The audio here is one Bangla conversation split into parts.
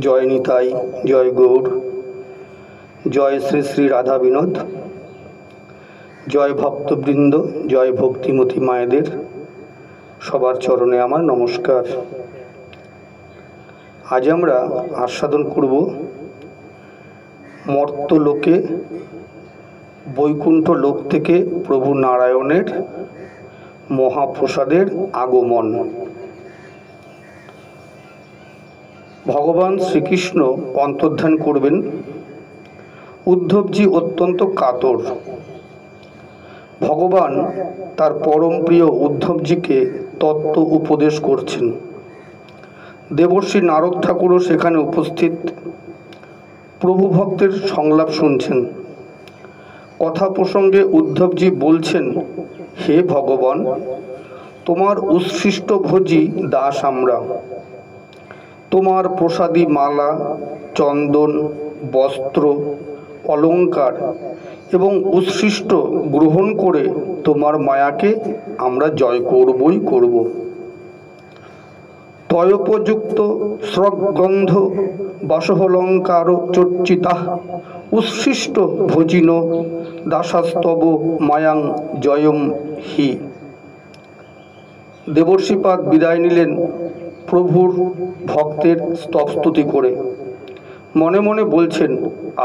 জয় নিতাই, জয় গৌর, জয় শ্রী শ্রী রাধা বিনোদ, জয় ভক্তবৃন্দ, জয় ভক্তিমতী মায়েদের সবার চরণে আমার নমস্কার। আজ আমরা আস্বাদন করব মর্তলোকে বৈকুণ্ঠ লোক থেকে প্রভু নারায়ণের মহাপ্রসাদের আগমন। ভগবান শ্রীকৃষ্ণ অন্তর্ধান করবেন। উদ্ধবজি অত্যন্ত কাতর। ভগবান তার পরম প্রিয় উদ্ধবজিকে তত্ত্ব উপদেশ করছেন। দেবর্ষি নারদ ঠাকুরও সেখানে উপস্থিত, প্রভু ভক্তের সংলাপ শুনছেন। কথা প্রসঙ্গে উদ্ধবজি বলছেন, হে ভগবান, তোমার উৎসৃষ্ট ভোজী দাস আমরা। তোমার প্রসাদী মালা, চন্দন, বস্ত্র, অলঙ্কার এবং উৎসৃষ্ট গ্রহণ করে তোমার মায়াকে আমরা জয় করবই করব। তয়োপযুক্ত স্রগন্ধ বাসহলঙ্কার চর্চিতা উৎসৃষ্ট ভোজিন দাসাস্তব মায়াং জয়ম হি। দেবর্ষিপাদ বিদায় নিলেন প্রভুর ভক্তের স্তবস্তুতি করে। মনে মনে বলছেন,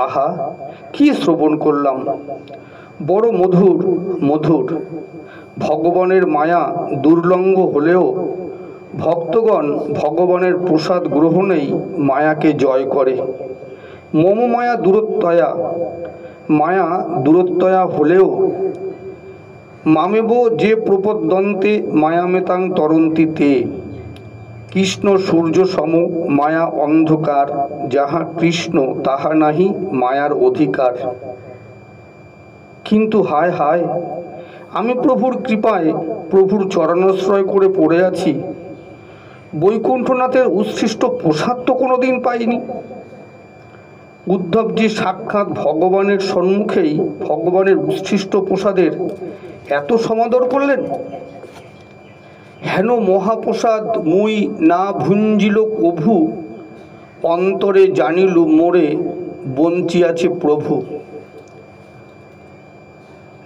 আহা, কি শ্রবণ করলাম, বড় মধুর মধুর। ভগবানের মায়া দুর্লঙ্ঘ হলেও ভক্তগণ ভগবানের প্রসাদ গ্রহণেই মায়াকে জয় করে। মম মায়া দূরত্বয়া, মায়া দূরত্বয়া হলেও মামেব যে প্রপদ্যন্তে মায়ামেতাং তরন্তি তে। কৃষ্ণ সূর্য সম মায়া অন্ধকার, যাহা কৃষ্ণ তাহা নাহি মায়ার অধিকার। কিন্তু হায় হায়, আমি প্রভুর কৃপায় প্রভুর চরণাশ্রয় করে পড়ে আছি, বৈকুণ্ঠনাথের উৎসৃষ্ট প্রসাদ তো কোনোদিন পাইনি। উদ্ধবজি সাক্ষাৎ ভগবানের সম্মুখেই ভগবানের উৎসৃষ্ট প্রসাদের এত সমাদর করলেন। হেন মহাপ্রসাদ মুই না ভুঞ্জিল কভু, অন্তরে জানিল মোরে বঞ্চিয়াছে প্রভু।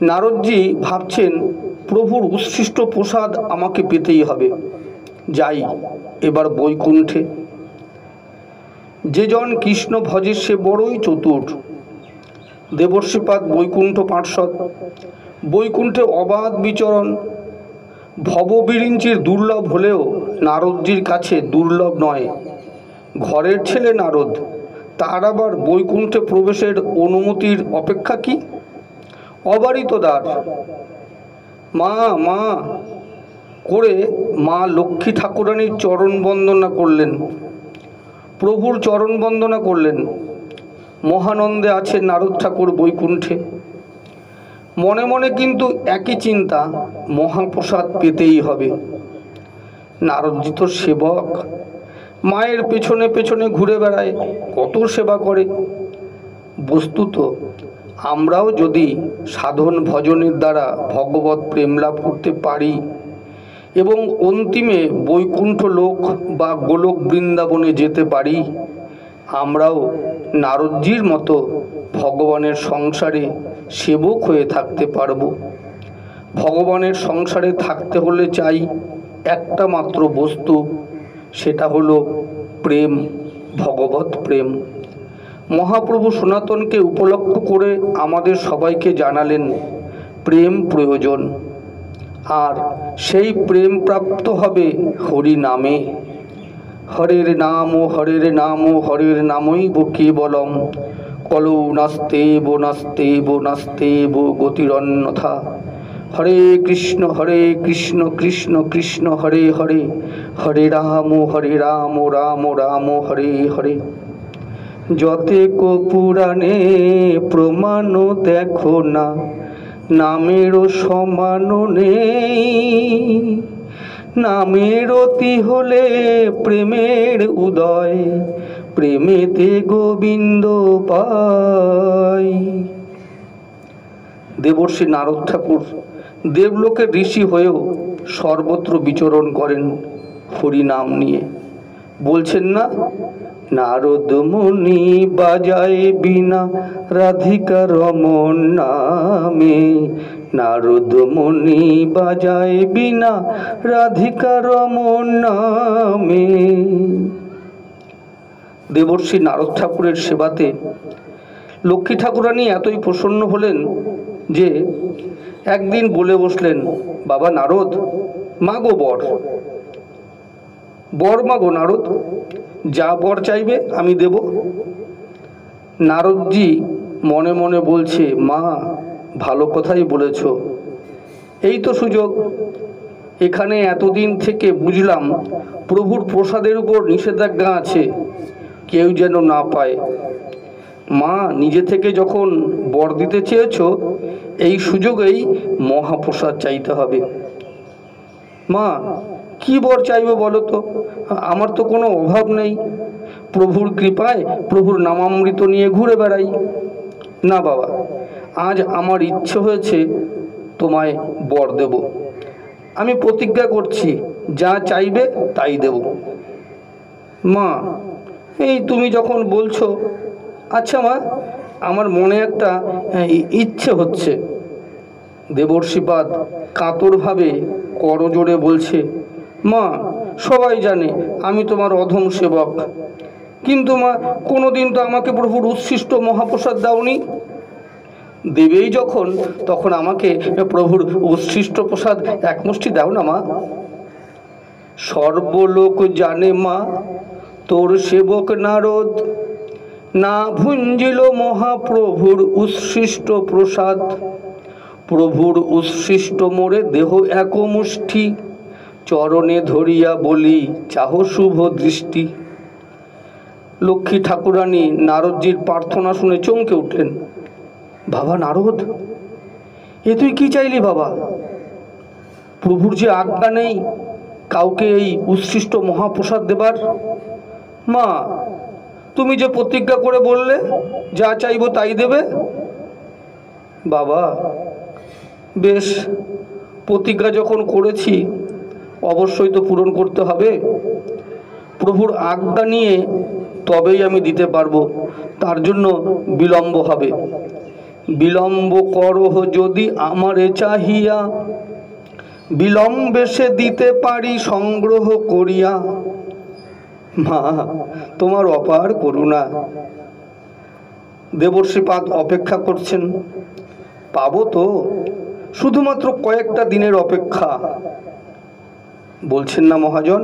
নারদজি ভাবছেন, প্রভুর উৎসৃষ্ট প্রসাদ আমাকে পেতেই হবে। যাই এবার বৈকুণ্ঠে। যে জন কৃষ্ণ ভজে সে বড়ই চতুর। দেবর্ষিপাদ বৈকুণ্ঠ পার্ষদ, বৈকুণ্ঠে অবাধ বিচরণ। ভববিরিঞ্চির দুর্লভ হলেও নারদজির কাছে দুর্লভ নয়। ঘরের ছেলে নারদ, তার আবার বৈকুণ্ঠে প্রবেশের অনুমতির অপেক্ষা কি? অবারিত দ্বার। মা মা করে মা লক্ষ্মী ঠাকুরানীর চরণ বন্দনা করলেন, প্রভুর চরণ বন্দনা করলেন। মহানন্দে আছেন নারদ ঠাকুর বৈকুণ্ঠে। মনে মনে কিন্তু একই চিন্তা, মহাপ্রসাদ পেতেই হবে। নারদজি তো সেবক, মায়ের পেছনে পেছনে ঘুরে বেড়ায়, কত সেবা করে। বস্তুত আমরাও যদি সাধন ভজনের দ্বারা ভগবত প্রেম লাভ করতে পারি এবং অন্তিমে বৈকুণ্ঠ লোক বা গোলক বৃন্দাবনে যেতে পারি, আমরাও নারদজির মতো ভগবানের সংসারে সেবক হয়ে থাকতে পারব। ভগবানের সংসারে থাকতে হলে চাই একটা মাত্র বস্তু, সেটা হলো প্রেম, ভগবত প্রেম। মহাপ্রভু সনাতনকে উপলক্ষ করে আমাদের সবাইকে জানালেন প্রেম প্রয়োজন, আর সেই প্রেম প্রাপ্ত হবে হরি নামে। হরের নাম ও হরের নাম ও হরের নামৈব কেবলম, কলৌ নাস্তেব নাস্তেব নাস্তেব গতিরন্যথা। হরে কৃষ্ণ কৃষ্ণ কৃষ্ণ হরে হরে, হরে রাম রাম রাম হরে হরে। যতেক পুরাণে প্রমাণ দেখো না, নামেরও সমান নেই। নামের অতি হলে প্রেমের উদয়, প্রেমেতে গোবিন্দ পাই। দেবর্ষি নারদ ঠাকুর দেবলোকের ঋষি হয়েও সর্বত্র বিচরণ করেন হরি নাম নিয়ে। বলছেন না, নারদ মুনি বাজায় বিনা রাধিকা রমন নামে, নারদ মুনি বাজায় বিনা রাধিকা রমন নামে। দেবর্ষি নারদ ঠাকুরের সেবাতে লক্ষ্মী ঠাকুরানী এতই প্রসন্ন হলেন যে একদিন বলে বসলেন, বাবা নারদ, মাগো বর, বর মাগো নারদ, যা বর চাইবে আমি দেব। নারদজি মনে মনে বলছে, মা ভালো কথাই বলেছ, এই তো সুযোগ। এখানে এতদিন থেকে বুঝলাম প্রভুর প্রসাদের উপর নিষেধাজ্ঞা আছে, কেউ যেন না পায়। মা নিজে থেকে যখন বর দিতে চেয়েছ, এই সুযোগেই মহাপ্রসাদ চাইতে হবে। মা কি বর চাইবো বলো তো, আমার তো কোনো অভাব নেই, প্রভুর কৃপায় প্রভুর নামামৃত নিয়ে ঘুরে বেড়াই। না বাবা, আজ আমার ইচ্ছে হয়েছে তোমায় বর দেব, আমি প্রতিজ্ঞা করছি যা চাইবে তাই দেব। মা এই তুমি যখন বলছো, আচ্ছা মা, আমার মনে একটা ইচ্ছে হচ্ছে। দেবর্ষিপাদ কাতরভাবে করজোড়ে বলছে, মা সবাই জানে আমি তোমার অধম সেবক, কিন্তু মা কোনোদিন তো আমাকে প্রভুর উচ্ছিষ্ট মহাপ্রসাদ দাওনি। দেবেই যখন, তখন আমাকে প্রভুর উচ্ছিষ্ট প্রসাদ এক মুষ্টি দাও না মা। সর্বলোক জানে মা তোর সেবক নারদ না ভুঞ্জিল মহাপ্রভুর উচ্ছিষ্ট প্রসাদ। প্রভুর উচ্ছিষ্ট মোরে দেহ এক মুষ্টি, চরণে ধরিয়া বলি চাহ শুভ দৃষ্টি। লক্ষ্মী ঠাকুরানী নারদজির প্রার্থনা শুনে চমকে উঠলেন। বাবা নারদ, এ তুই কি চাইলি বাবা? প্রভুর যে আজ্ঞা নেই কাউকে এই উচ্ছিষ্ট মহাপ্রসাদ দেবার। মা তুমি যে প্রতিজ্ঞা করে বললে যা চাইবো তাই দেবে। বাবা বেশ, প্রতিজ্ঞা যখন করেছি অবশ্যই তো পূরণ করতে হবে। প্রভুর আজ্ঞা নিয়ে তবেই আমি দিতে পারবো, তার জন্য বিলম্ব হবে। বিলম্ব করহ যদি আমারে চাহিয়া, বিলম্বে সে দিতে পারি সংগ্রহ করিয়া। মা তোমার অপার করুণা। দেবর্ষিপাদ অপেক্ষা করছেন, পাবো তো, শুধুমাত্র কয়েকটা দিনের অপেক্ষা। বলছেন না মহাজন,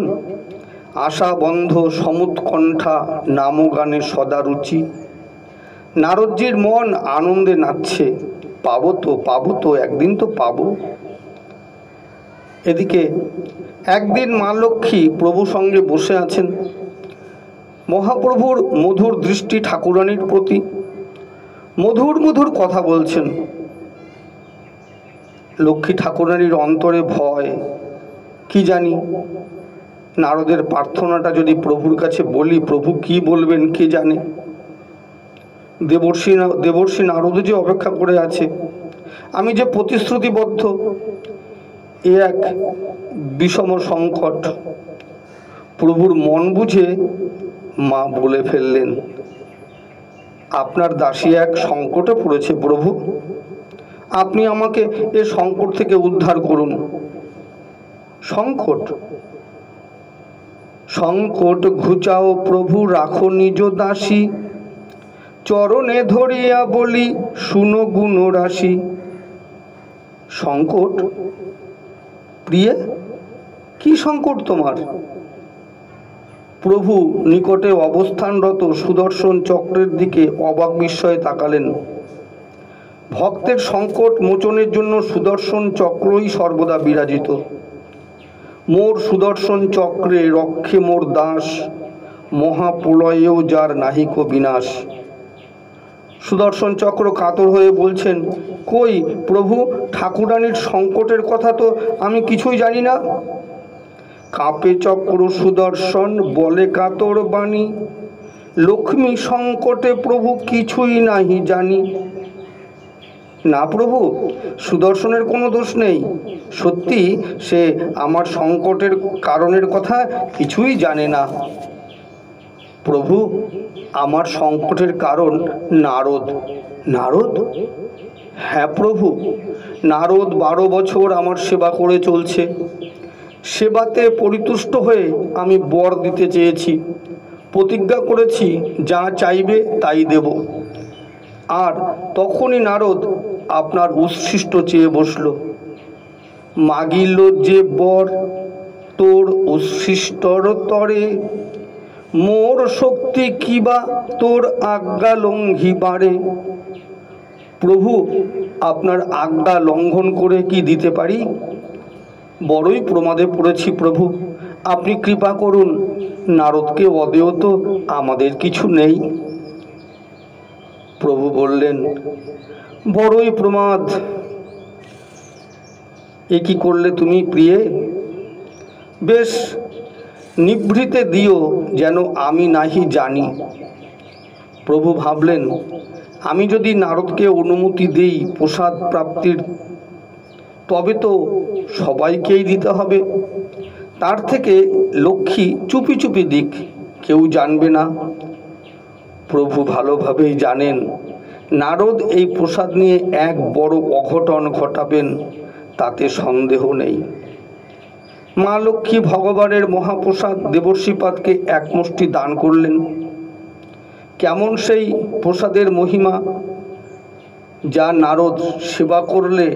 আশা বন্ধ সমুৎকণ্ঠা নাম গানে সদা রুচি। নারদজির মন আনন্দে নাচছে, পাবো তো, পাবো তো, একদিন তো পাবো। এদিকে একদিন মা লক্ষ্মী প্রভু সঙ্গে বসে আছেন। মহাপ্রভুর মধুর দৃষ্টি ঠাকুরানীর প্রতি, মধুর মধুর কথা বলছেন। লক্ষ্মী ঠাকুরানীর অন্তরে ভয়, কি জানি নারদের প্রার্থনাটা যদি প্রভুর কাছে বলি, প্রভু কি বলবেন কে জানে। দেবর্ষি নারদ যে অপেক্ষা করে আছে, আমি যে প্রতিশ্রুতিবদ্ধ, এ এক বিষম সংকট। প্রভুর মন বুঝে মা বলে ফেললেন, আপনার দাসী এক সংকটে পড়েছে প্রভু, আপনি আমাকে এ সংকট থেকে উদ্ধার করুন। সংকট? সংকট ঘুচাও প্রভু, রাখো নিজ দাসী, চরণে ধরিয়া বলি শুনো গুণ রাশি। সংকট? প্রিয়ে কি সংকট তোমার? প্রভু নিকটে অবস্থানরত সুদর্শন চক্রের দিকে অবাক বিস্ময়ে তাকালেন। ভক্তের সংকট মোচনের জন্য সুদর্শন চক্রই সর্বদা বিরাজিত। মোর সুদর্শন চক্রে রক্ষে মোর দাস, মহাপ্রলয়েও যার নাহিক বিনাশ। সুদর্শন চক্র কাতর হয়ে বলছেন, কই প্রভু, ঠাকুরানীর সংকটের কথা তো আমি কিছুই জানি না। কাঁপে চক্র সুদর্শন বলে কাতর বাণী, লক্ষ্মী সংকটে প্রভু কিছুই নাহি জানি। না প্রভু, সুদর্শনের কোনো দোষ নেই, সত্যি সে আমার সংকটের কারণের কথা কিছুই জানে না। প্রভু, আমার সংকটের কারণ নারদ। নারদ? হ্যাঁ প্রভু, নারদ 12 বছর আমার সেবা করে চলছে। সেবাতে পরিতুষ্ট হয়ে আমি বর দিতে চেয়েছি, প্রতিজ্ঞা করেছি যা চাইবে তাই দেব। আর তখনই নারদ আপনার উচ্ছিষ্ট চেয়ে বসল। মাগিল যে বর তোর উচ্ছিষ্টর তরে, মোর শক্তি কিবা তোর আজ্ঞা লঙ্ঘিবারে। প্রভু, আপনার আজ্ঞা লঙ্ঘন করে কি দিতে পারি? বড়ই প্রমাদে পড়েছি প্রভু, আপনি কৃপা করুন। নারদকে অদেয় তো আমাদের কিছু নেই। প্রভু বললেন, বড়ই প্রমাদ। এ কি করলে তুমি প্রিয়ে? বেশ নিভৃতে দিও যেন আমি নাহি জানি। প্রভু ভাবলেন, আমি যদি নারদকে অনুমতি দেই প্রসাদ প্রাপ্তির, তবে তো সবাইকেই দিতে হবে। তার থেকে লক্ষ্মী চুপি চুপি দিক, কেউ জানবে না। প্রভু ভালোভাবেই জানেন নারদ এই প্রসাদ নিয়ে এক বড় অঘটন ঘটাবেন, তাতে সন্দেহ নেই। মা লক্ষ্মী ভগবানের মহাপ্রসাদ দেবর্ষিপাদকে এক মুষ্টি দান করলেন। কেমন সেই প্রসাদের মহিমা, যা নারদ সেবা করলে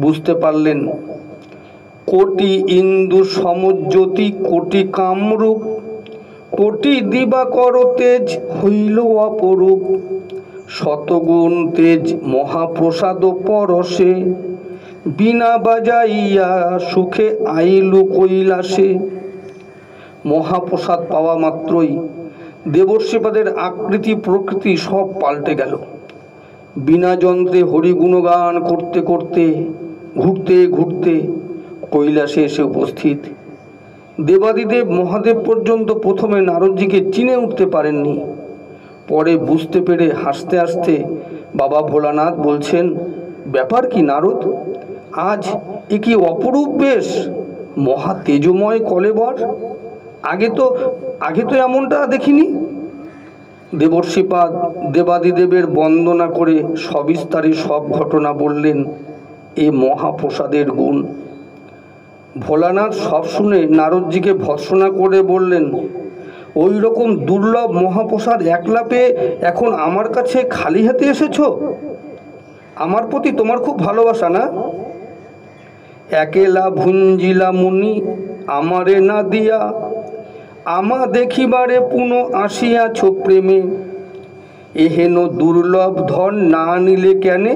বুঝতে পারলেন। কোটি ইন্দু সমজ্যোতি কোটি কামরূপ, কোটি দিবাকর তেজ হইল অপরূপ। শতগুণ তেজ মহাপ্রসাদ পরশে, বিনা বাজাইয়া সুখে আইলু কৈলাসে। মহাপ্রসাদ পাওয়া মাত্রই দেবর্ষিপাদের আকৃতি প্রকৃতি সব পাল্টে গেল। বিনা যন্ত্রে হরিগুণগান করতে করতে ঘুরতে ঘুরতে কৈলাসে এসে উপস্থিত। দেবাদিদেব মহাদেব পর্যন্ত প্রথমে নারদজিকে চিনে উঠতে পারেননি। পরে বুঝতে পেরে হাসতে হাসতে বাবা ভোলানাথ বলছেন, ব্যাপার কি নারদ, আজ এ কি অপরূপ বেশ, মহা তেজময় কলেবর। আগে তো এমনটা দেখিনি। দেবর্ষিপাদ দেবাদিদেবের বন্দনা করে সবিস্তারে সব ঘটনা বললেন, এ মহাপ্রসাদের গুণ। ভোলানাথ সব শুনে নারদজিকে ভর্ৎসনা করে বললেন, ওই রকম দুর্লভ মহাপ্রসাদ একলা পেয়ে এখন আমার কাছে খালি হাতে এসেছ? আমার প্রতি তোমার খুব ভালোবাসা না? একেলা ভুঞ্জিলা মুনি আমারে না দিয়া, আমা দেখিবারে পুনঃ আসিয়াছ প্রেমে। এহেন দুর্লভ ধন না নিলে কেনে?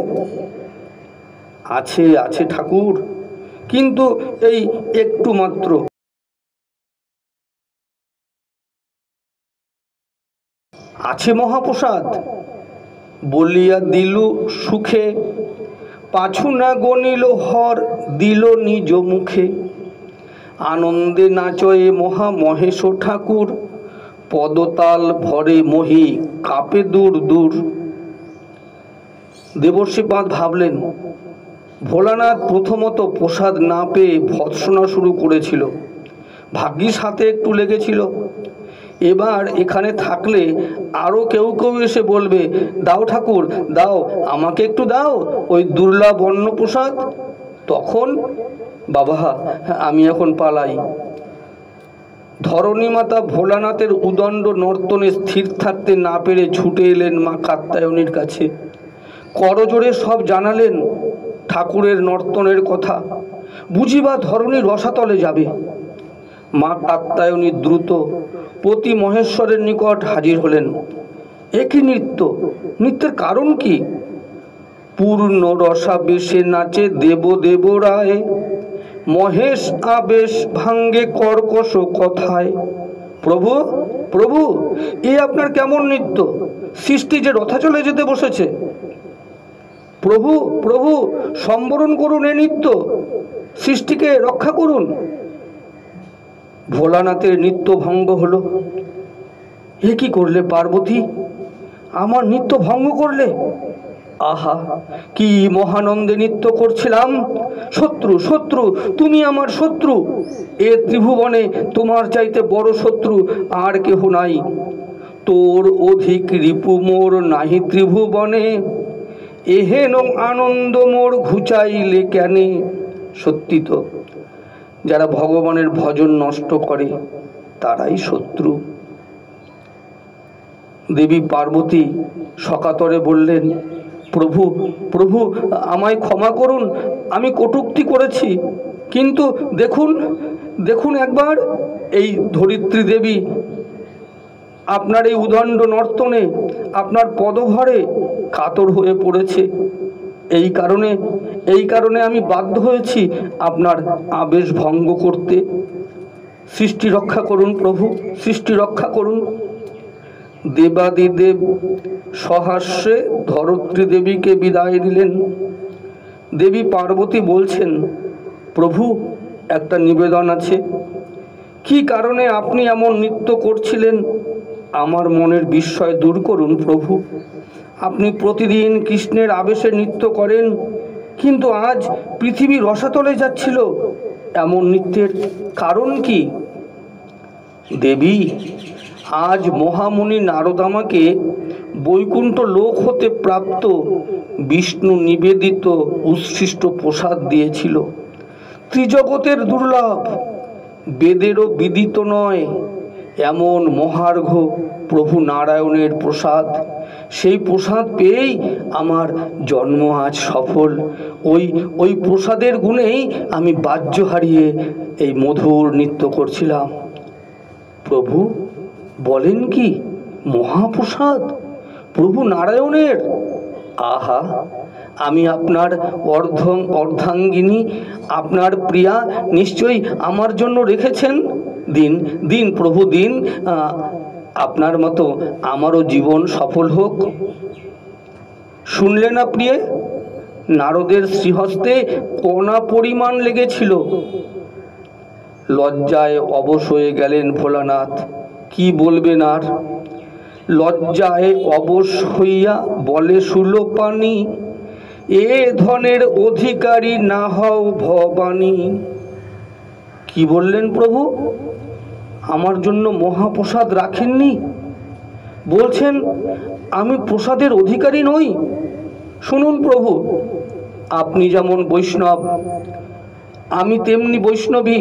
আছে আছে ঠাকুর, কিন্তু এই একটু মাত্র। আছে মহাপ্রসাদ বলিয়া দিলু সুখে, পাছু না গনিল হর দিল নিজ মুখে। আনন্দে নাচয়ে মহা মহেশ ঠাকুর, পদতাল ভরে মহি কাঁপে দূর দূর। দেবর্ষিপাদ ভাবলেন, ভোলানাথ প্রথমত প্রসাদ না পেয়ে ভর্ৎসনা শুরু করেছিল, ভাগ্যিস হাতে একটু লেগেছিল। এবার এখানে থাকলে আরও কেউ কেউ এসে বলবে, দাও ঠাকুর দাও, আমাকে একটু দাও ওই দুর্লভ অন্নপ্রসাদ। তখন বাবা আমি এখন পালাই। ধরণীমাতা ভোলানাথের উদণ্ড নর্তনে স্থির থাকতে না পেরে ছুটে এলেন মা কাত্যায়নীর কাছে। করজোড়ে সব জানালেন ঠাকুরের নর্তনের কথা, বুঝিবা ধরণী রসাতলে যাবে। মা কাত্যায়নী দ্রুত পতি মহেশ্বরের নিকট হাজির হলেন। একই নৃত্যের কারণ কি? পূর্ণ রসাবেশে নাচে দেব দেব রায়, মহেশ আবেশ ভাঙ্গে কর্কশ কথায়। প্রভু প্রভু, এ আপনার কেমন নৃত্য? সৃষ্টি যে রথাচলে যেতে বসেছে। প্রভু প্রভু, সম্বরণ করুন এ নৃত্য, সৃষ্টিকে রক্ষা করুন। ভোলানাথের নৃত্য ভঙ্গ হলো। এ কি করলে পার্বতী, আমার নৃত্য ভঙ্গ করলে? আহা, কি মহানন্দে নৃত্য করছিলাম। শত্রু শত্রু, তুমি আমার শত্রু। এ ত্রিভুবনে তোমার চাইতে বড় শত্রু আর কেহ নাই। তোর অধিক রিপু মোর নাহি ত্রিভুবনে, এহেন আনন্দ মোর ঘুচাইলে কেনে। সত্যি তো, যারা ভগবানের ভজন নষ্ট করে তারাই শত্রু। দেবী পার্বতী সকাতরে বললেন, প্রভু প্রভু আমায় ক্ষমা করুন, আমি কটূক্তি করেছি, কিন্তু দেখুন দেখুন একবার এই ধরিত্রী দেবী আপনার এই উদণ্ড নর্তনে আপনার পদভরে কাতর হয়ে পড়েছে। এই কারণে আমি বাধ্য হয়েছি আপনার আবেশ ভঙ্গ করতে। সৃষ্টি রক্ষা করুন প্রভু, সৃষ্টি রক্ষা করুন। দেবাদিদেব সহাস্যে ধরিত্রী দেবীকে বিদায় দিলেন। দেবী পার্বতী বলছেন, প্রভু একটা নিবেদন আছে। কি কারণে আপনি এমন নৃত্য করছিলেন আমার মনের বিস্ময় দূর করুন প্রভু। আপনি প্রতিদিন কৃষ্ণের আবেশে নৃত্য করেন, কিন্তু আজ পৃথিবী রসাতলে যাচ্ছিল, এমন নৃত্যের কারণ কি? দেবী, আজ মহামুনি নারদ আমাকে বৈকুণ্ঠ লোক হতে প্রাপ্ত বিষ্ণু নিবেদিত উচ্ছিষ্ট প্রসাদ দিয়েছিল। ত্রিজগতের দুর্লভ, বেদেরও বিদিত নয় এমন মহার্ঘ প্রভু নারায়ণের প্রসাদ। সেই প্রসাদ পেয়েই আমার জন্ম আজ সফল। ওই প্রসাদের গুণেই আমি বাহ্য হারিয়ে এই মধুর নৃত্য করছিলাম। প্রভু বলেন কি, মহাপ্রসাদ প্রভু নারায়ণের? আহা, আমি আপনার অর্ধাঙ্গিনী, আপনার প্রিয়া, নিশ্চয়ই আমার জন্য রেখেছেন। দিন দিন প্রভু দিন, আপনার মতো আমারও জীবন সফল হোক। শুনলেন না প্রিয়ে, নারদের শ্রীহস্তে কণা পরিমাণ লেগেছিল। লজ্জায় অবশ হয়ে গেলেন ভোলানাথ। কি বলবেন আর? লজ্জায় অবশ হইয়া বলে সুলোপানি, এ ধনের অধিকারী না হও ভবানী। কি বললেন প্রভু? আমার জন্য মহাপ্রসাদ রাখেননি? বলছেন আমি প্রসাদের অধিকারী নই? শুনুন প্রভু, আপনি যেমন বৈষ্ণব, আমি তেমনি বৈষ্ণবী।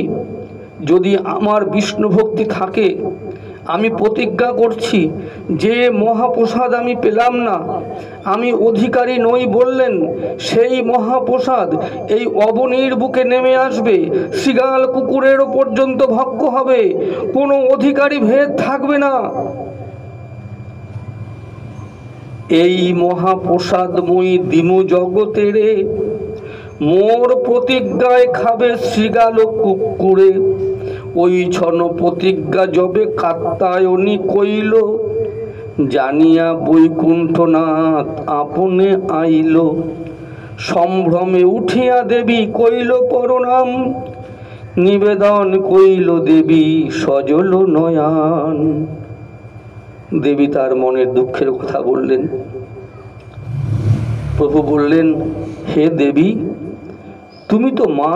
যদি আমার বিষ্ণু ভক্তি থাকে, আমি প্রতিজ্ঞা করছি যে মহাপ্রসাদ আমি পেলাম না, আমি অধিকারী নই বললেন, সেই মহাপ্রসাদ এই অবনীর বুকে নেমে আসবে, শৃগাল কুকুরেরও পর্যন্ত ভক্ষ হবে, কোনো অধিকারী ভেদ থাকবে না। এই মহাপ্রসাদ মই দিমু জগতেরে, মোর প্রতিজ্ঞায় খাবে শৃগাল কুকুরে। ওই ছন প্রতিজ্ঞা যবে কাত্যায়নী কইল, জানিয়া বৈকুণ্ঠনাথ আপনে আইল। সম্ভ্রমে উঠিয়া দেবী কইল প্রণাম, নিবেদন কইল দেবী সজল নয়ন। দেবী তার মনের দুঃখের কথা বললেন। প্রভু বললেন, হে দেবী, তুমি তো মা,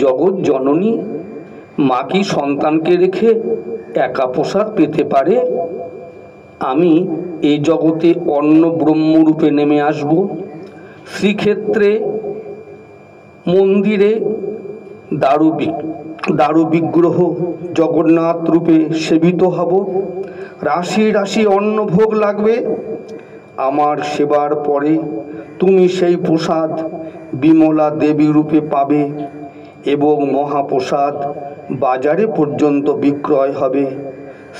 জগৎ জননী। মা কি সন্তানকে রেখে একা প্রসাদ পেতে পারে? আমি এই জগতে অন্য ব্রহ্মরূপে নেমে আসব, শ্রীক্ষেত্রে মন্দিরে দারু বিগ্রহ জগন্নাথ রূপে সেবিত হব। রাশি রাশি অন্ন ভোগ লাগবে। আমার সেবার পরে তুমি সেই প্রসাদ বিমলা দেবী রূপে পাবে এবং মহাপ্রসাদ বাজারে পর্যন্ত বিক্রয় হবে,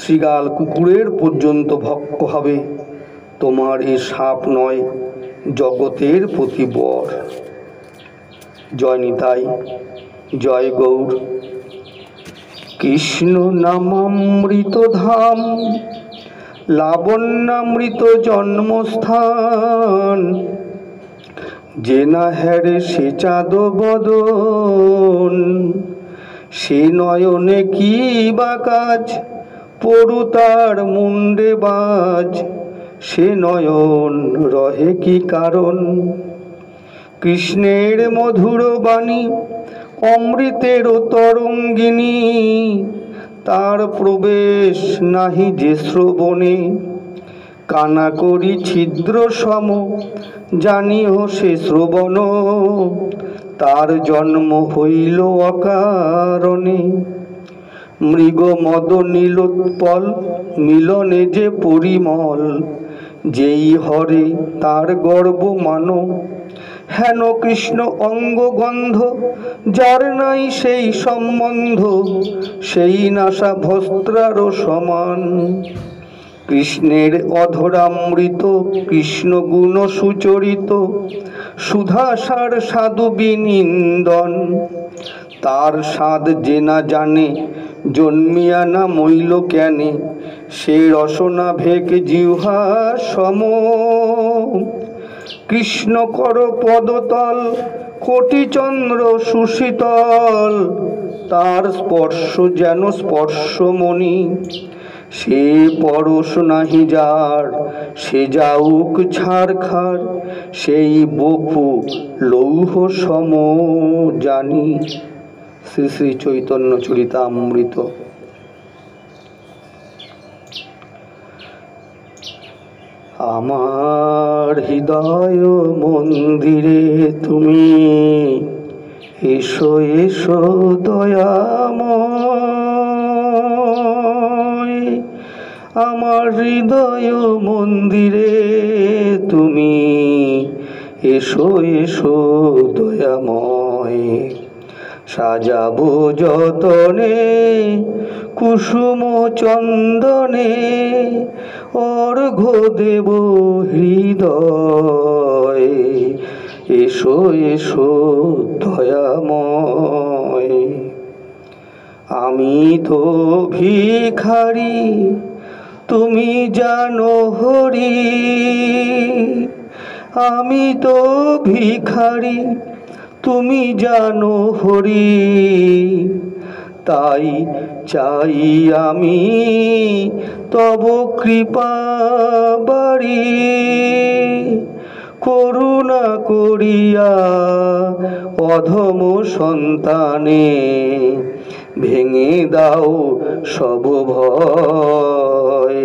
শৃগাল কুকুরের পর্যন্ত ভক্ষ হবে। তোমার এ শাপ নয়, জগতের প্রতি বর। জয় নিতাই, জয় গৌর। কৃষ্ণ নামামৃত ধাম, লাবণ্যামৃত জন্মস্থান। যে না হেরে সে চাঁদ বদন, সে নয়নে কি বা কাজ, পড়ু তার মুন্ডে বাজ। সে নয়ন রহে কি কারণ, কৃষ্ণের মধুর বাণী অমৃতের তরঙ্গিনী। তার প্রবেশ নাহি যে শ্রবণে, কানা করি ছিদ্র সম জানিও সে শ্রবণ, তার জন্ম হইল অকারণে। মৃগ মদ নীলোৎপল মিলনে যে পরিমল, যেই হরে তার গর্ব মানো। হেন কৃষ্ণ অঙ্গ গন্ধ যার নাই সেই সম্বন্ধ, সেই নাসা ভস্ত্রার সমান। কৃষ্ণের অধরামৃত কৃষ্ণ গুণ সুচরিত, সুধাসার সাধু বিনিন্দন। তার স্বাদ যে না জানে জন্মিয়া না মইল জ্ঞানে, সে রসনা ভেক জিহ্বা সম। কৃষ্ণ কর পদতল কোটি চন্দ্র সুশীতল, তার স্পর্শ যেন স্পর্শমণি। সে পরশ নাহি যার, সে যাউক ছারখার, সেই বপু লৌহ সম জানি। শ্রী শ্রী চৈতন্য চরিতামৃত। আমার হৃদয় মন্দিরে তুমি এসো এসো দয়াময়। আমার হৃদয় মন্দিরে তুমি এসো এসো দয়াময়। সাজাবো যতনে কুসুম চন্দনে, অর্ঘ্য দেব হৃদয়। এসো এসো দয়াময়। আমি তো ভিখারি তুমি জানো হরি, আমি তো ভিখারি তুমি জানো হরি। তাই চাই আমি তব কৃপা বাড়ি, করুণা করিয়া অধম সন্তানে ভেঙে দাও সব ভয়।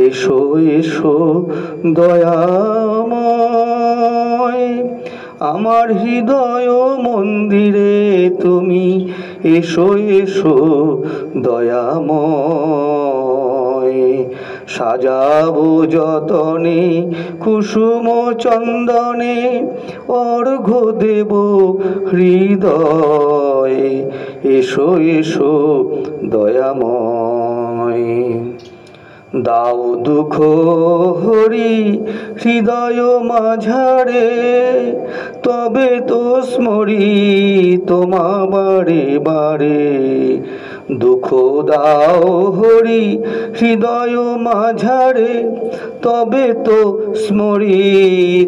এসো এসো দয়াময়। আমার হৃদয় মন্দিরে তুমি এসো এসো দয়াময়। সাজাবো যতনে কুসুম চন্দনে, অর্ঘ্য দেব হৃদয়। এসো এসো দয়াময়। দাও দুঃখ হরি হৃদয় মাঝারে, তবে তো স্মরি তোমা বারে বারে। দুঃখ দাও হরি হৃদয় মাঝারে, তবে তো স্মরি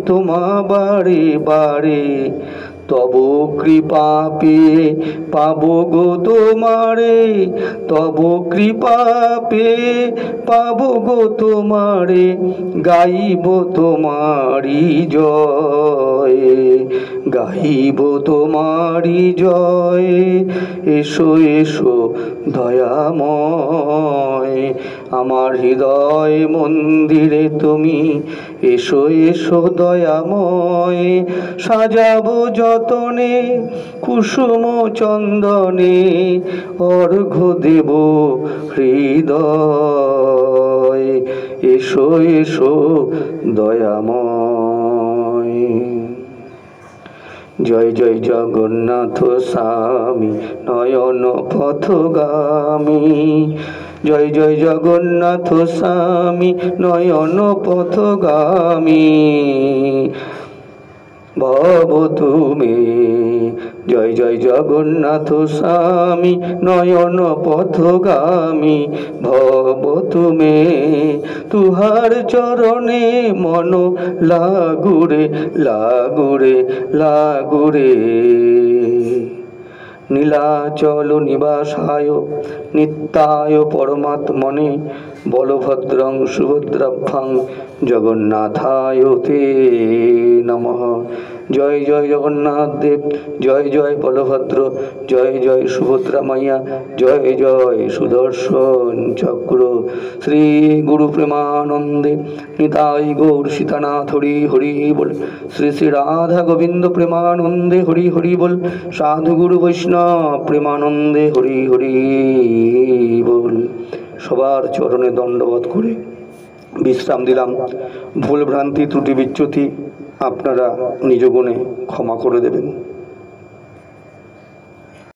তোমা বারে বারে। তব কৃপা পেয়ে পাবো গো তোমারে, তব কৃপা পেয়ে পাবো গো তোমারে। গাইব তোমারি জয়, গাইব তোমারি জয়। এসো এসো দয়াময়। আমার হৃদয় মন্দিরে তুমি এসো এসো দয়াময়। সাজাবো যতনে কুসুম চন্দনে, অর্ঘ্য দেব হৃদয়। এসো এসো দয়াময়। জয় জয় জগন্নাথ স্বামী নয়ন পথগামী, জয় জয় জগন্নাথ স্বামী নয়ন পথগামী। ভব তুমি জয় জয় জগন্নাথ স্বামী নয়ন পথগামী। ভব তুমি তুহার চরণে মন লাগুরে লাগুরে লাগুরে। নীলাচল নিবাসায় নিত্যায় পরমাত্মনে, বলভদ্রং সুভদ্রাভ্যাং জগন্নাথায় তে নমঃ। জয় জয় জগন্নাথ দেব, জয় জয় বলভদ্র, জয় জয় সুভদ্রা মাইয়া, জয় জয় সুদর্শন চক্র। শ্রী গুরু প্রেমানন্দে নিতাই গৌর সীতানাথ হরি হরি বল। শ্রী শ্রী রাধা গোবিন্দ প্রেমানন্দে হরি হরি বল। সাধু গুরু বৈষ্ণব প্রেমানন্দে হরি হরি বল। সবার চরণে দণ্ডবোধ করে বিশ্রাম দিলাম। ভুল ভ্রান্তি ত্রুটি বিচ্যুতি আপনারা নিজ গুণে ক্ষমা করে দেবেন।